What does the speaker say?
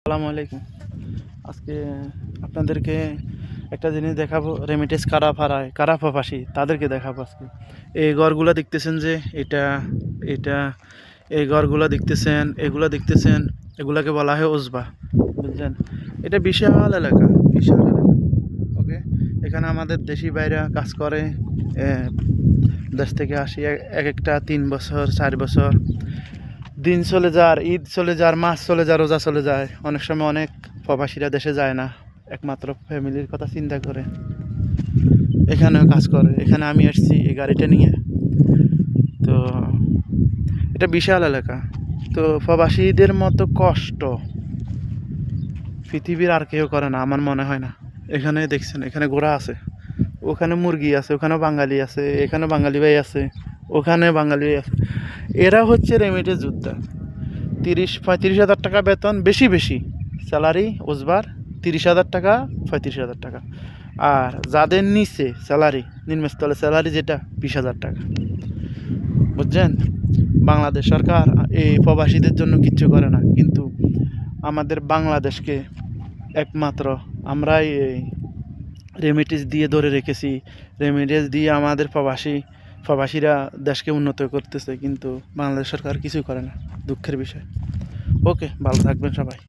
আসসালামু আলাইকুম। আজকে আপনাদেরকে একটা জিনিস দেখাবো, রেমিটেন্স কারা প্রবাসী তাদেরকে দেখাবো আজকে। এই ঘরগুলো দেখতেছেন যে এটা এই ঘরগুলো দেখতেছেন, এগুলো দেখতেছেন, এগুলাকে বলা হয় ওজবা, বুঝলেন? এটা বিশাল এলাকা, বিশাল এলাকা। ওকে, এখানে আমাদের দেশি ভাইরা কাজ করে। এ, দেশ থেকে আসি এক একটা 3 বছর 4 বছর দিন চলে যায়, ঈদ চলে যায়, মাস চলে যায়, রোজা চলে যায়। অনেক সময় অনেক প্রবাসীরা দেশে যায় না, একমাত্র ফ্যামিলির কথা চিন্তা করে এখানেও কাজ করে। এখানে আমি আসছি এই গাড়িটা নিয়ে। তো এটা বিশাল এলাকা। তো প্রবাসীদের মতো কষ্ট পৃথিবীর আর কেউ করে না, আমার মনে হয় না। এখানে দেখছেন, এখানে ঘোড়া আছে, ওখানে মুরগি আছে, ওখানেও বাঙালি আছে, এখানে বাঙালি ভাই আছে, ওখানে বাঙালি ভাই আছে। এরা হচ্ছে রেমিটেন্স যোদ্ধা। 30-35 হাজার টাকা বেতন, বেশি বেশি স্যালারি ওজবার 30 হাজার টাকা, 35 হাজার টাকা। আর যাদের নিচে স্যালারি, নিম্নস্থলে স্যালারি যেটা 20 হাজার টাকা, বুঝছেন? বাংলাদেশ সরকার এই প্রবাসীদের জন্য কিচ্ছু করে না, কিন্তু আমাদের বাংলাদেশকে একমাত্র আমরাই এই রেমিটেন্স দিয়ে ধরে রেখেছি। রেমিটেন্স দিয়ে আমাদের প্রবাসীরা দেশকে উন্নত করতেছে, কিন্তু বাংলাদেশ সরকার কিছুই করে না। দুঃখের বিষয়। ওকে, ভালো থাকবেন সবাই।